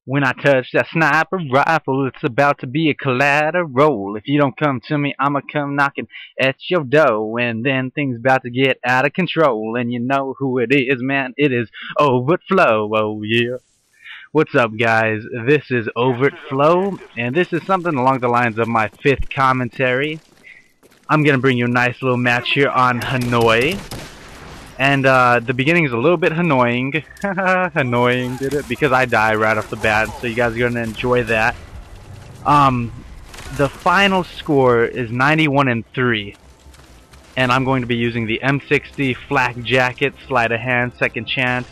When I touch that sniper rifle, it's about to be a collateral. If you don't come to me, I'ma come knocking at your door. And then things about to get out of control. And you know who it is, man. It is Overflow. Oh, yeah. What's up, guys? This is Overflow. And this is something along the lines of my 5th commentary. I'm gonna bring you a nice little match here on Hanoi. And the beginning is a little bit annoying. Annoying, did it? Because I die right off the bat, so you guys are gonna enjoy that. The final score is 91-3, and I'm going to be using the M60 flak jacket, sleight of hand, second chance.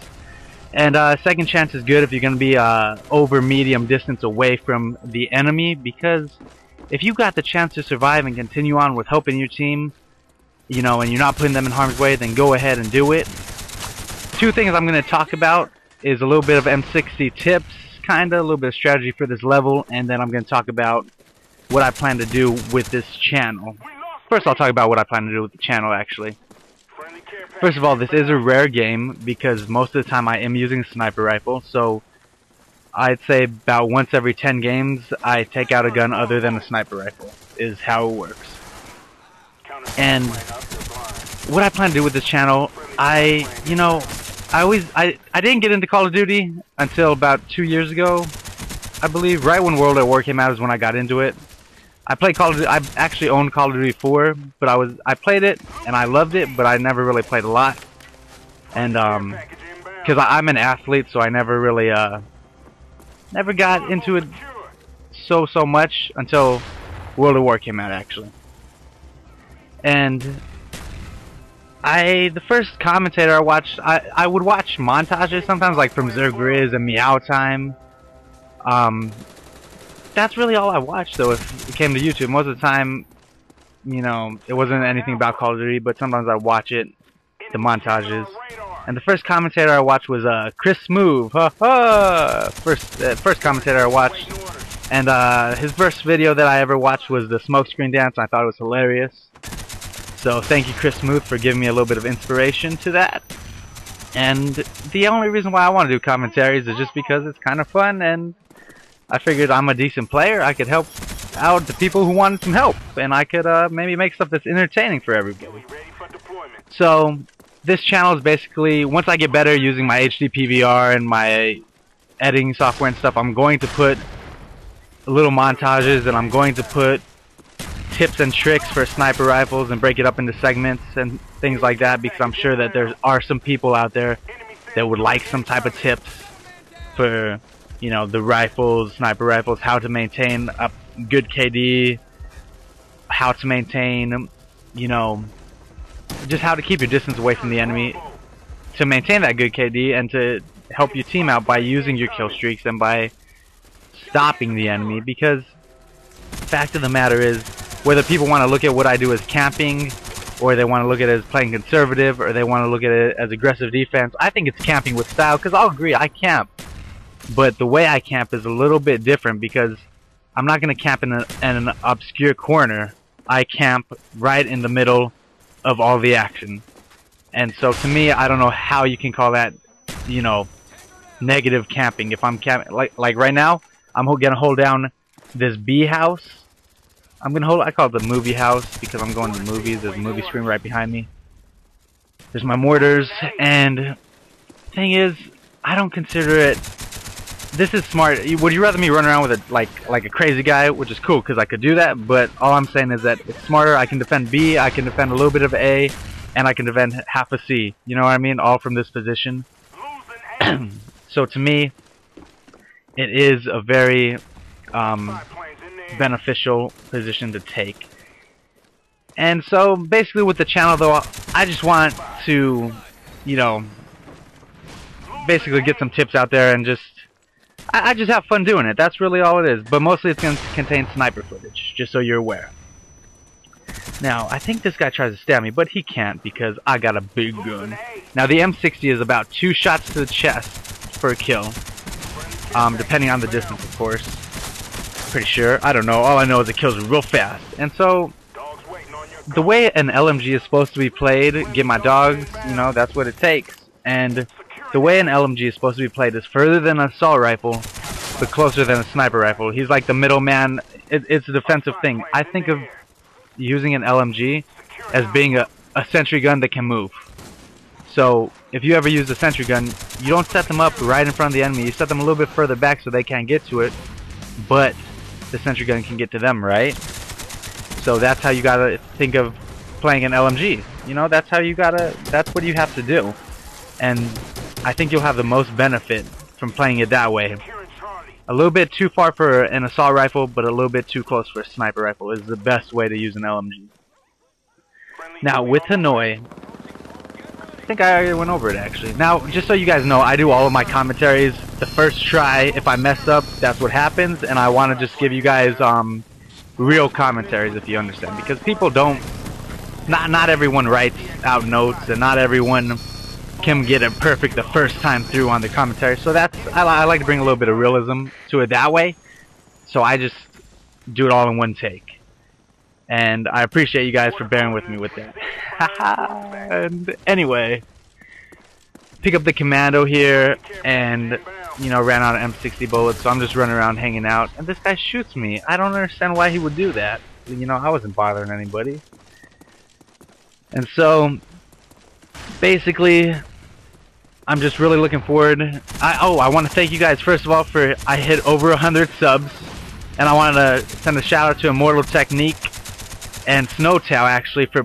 And second chance is good if you're gonna be over medium distance away from the enemy, because if you got the chance to survive and continue on with helping your team, you know, and you're not putting them in harm's way, then go ahead and do it. 2 things I'm going to talk about is a little bit of M60 tips, kinda, a little bit of strategy for this level, and then I'm going to talk about what I plan to do with this channel. First, I'll talk about what I plan to do with the channel, actually. First of all, this is a rare game, because most of the time I am using a sniper rifle, so I'd say about once every 10 games, I take out a gun other than a sniper rifle, is how it works. And what I plan to do with this channel, I didn't get into Call of Duty until about 2 years ago, I believe. Right when World at War came out is when I got into it. I played Call of Duty. I actually owned Call of Duty 4, but I played it and I loved it, but I never really played a lot. And because I'm an athlete, so I never really never got into it so much until World at War came out, actually. And the first commentator I watched, I would watch montages sometimes, like from Zergriz and Meow Time. That's really all I watched, though, if it came to YouTube. Most of the time, you know, it wasn't anything about Call of Duty, but sometimes I watch it, the montages. And the first commentator I watched was Chris Move. Ha ha! First commentator I watched. And his first video that I ever watched was the smokescreen dance. I thought it was hilarious. So thank you, Chris Smooth, for giving me a little bit of inspiration to that. And the only reason why I want to do commentaries is just because it's kind of fun, and I figured I'm a decent player. I could help out the people who wanted some help, and I could maybe make stuff that's entertaining for everybody. So this channel is basically, once I get better using my HD PVR and my editing software and stuff, I'm going to put little montages, and I'm going to put tips and tricks for sniper rifles and break it up into segments and things like that, because I'm sure that there are some people out there that would like some type of tips for, you know, the rifles, sniper rifles, how to maintain a good KD, how to maintain, you know, just how to keep your distance away from the enemy to maintain that good KD, and to help your team out by using your kill streaks and by stopping the enemy. Because the fact of the matter is, whether people want to look at what I do as camping, or they want to look at it as playing conservative, or they want to look at it as aggressive defense, I think it's camping with style, because I'll agree, I camp. But the way I camp is a little bit different, because I'm not going to camp in an obscure corner. I camp right in the middle of all the action. And so to me, I don't know how you can call that, you know, negative camping. If I'm camping, like right now, I'm going to hold down this B house. I call it the movie house because I'm going to the movies. There's a movie screen right behind me. There's my mortars, and thing is, I don't consider it. This is smart. Would you rather me run around with like a crazy guy, which is cool because I could do that, but all I'm saying is that it's smarter. I can defend B, I can defend a little bit of A, and I can defend half a C. You know what I mean? All from this position. So to me, it is a very beneficial position to take. And so basically with the channel, though, I just want to, you know, basically get some tips out there, and I just have fun doing it. That's really all it is. But mostly it's going to contain sniper footage, just so you're aware. Now, I think this guy tries to stab me, but he can't because I got a big gun. Now, the M60 is about 2 shots to the chest for a kill. Depending on the distance, of course. Pretty sure. I don't know. All I know is it kills real fast. And so, the way an LMG is supposed to be played, get my dogs, you know, that's what it takes. And the way an LMG is supposed to be played is further than an assault rifle, but closer than a sniper rifle. He's like the middleman. It's a defensive thing. I think of using an LMG as being a sentry gun that can move. So if you ever use a sentry gun, you don't set them up right in front of the enemy. You set them a little bit further back so they can't get to it, but the sentry gun can get to them, right? So that's how you gotta think of playing an LMG. You know, that's what you have to do. And I think you'll have the most benefit from playing it that way. A little bit too far for an assault rifle, but a little bit too close for a sniper rifle is the best way to use an LMG. Now with Hanoi, I think I already went over it actually. Now, just so you guys know, I do all of my commentaries the first try. If I mess up, that's what happens, and I want to just give you guys real commentaries, if you understand, because people don't, not everyone writes out notes, and not everyone can get it perfect the first time through on the commentary. So I like to bring a little bit of realism to it that way. So I just do it all in one take. And I appreciate you guys for bearing with me with that. And anyway, pick up the commando here, and you know, ran out of M60 bullets, so I'm just running around hanging out, and this guy shoots me. I don't understand why he would do that. You know, I wasn't bothering anybody. And so basically, I'm just really looking forward. I want to thank you guys first of all for I hit over 100 subs, and I wanted to send a shout out to Immortal Technique and Snowtail actually for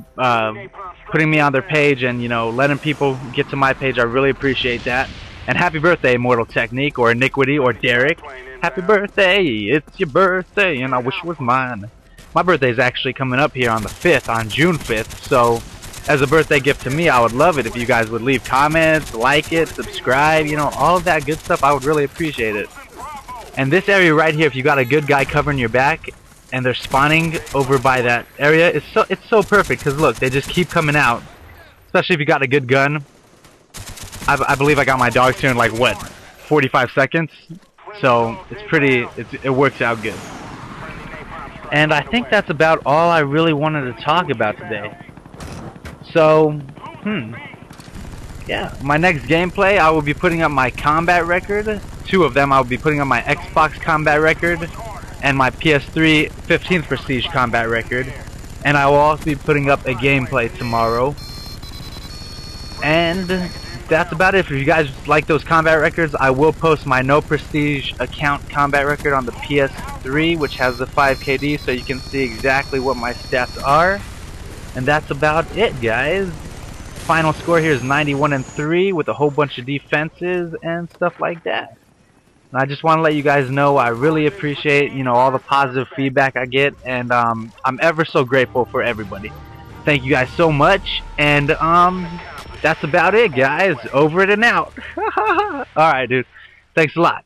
putting me on their page and, you know, letting people get to my page. I really appreciate that. And happy birthday, Immortal Technique, or Iniquity, or Derek. Happy birthday! It's your birthday, and I wish it was mine. My birthday is actually coming up here on the 5th, on June 5th, so as a birthday gift to me, I would love it if you guys would leave comments, like it, subscribe, you know, all of that good stuff. I would really appreciate it. And this area right here, if you got a good guy covering your back, and they're spawning over by that area, it's so perfect, because look, they just keep coming out. Especially if you got a good gun. I believe I got my dogs here in like, what, 45 seconds? So, it works out good. And I think that's about all I really wanted to talk about today. So, yeah, my next gameplay, I will be putting up my combat record. 2 of them, I will be putting up my Xbox combat record and my PS3 15th Prestige combat record. And I will also be putting up a gameplay tomorrow. And that's about it. If you guys like those combat records, I will post my no prestige account combat record on the PS3, which has the 5KD, so you can see exactly what my stats are. And that's about it, guys. Final score here is 91-3 with a whole bunch of defenses and stuff like that. And I just want to let you guys know I really appreciate, you know, all the positive feedback I get, and I'm ever so grateful for everybody. Thank you guys so much, and that's about it, guys. Over it and out. Alright, dude. Thanks a lot.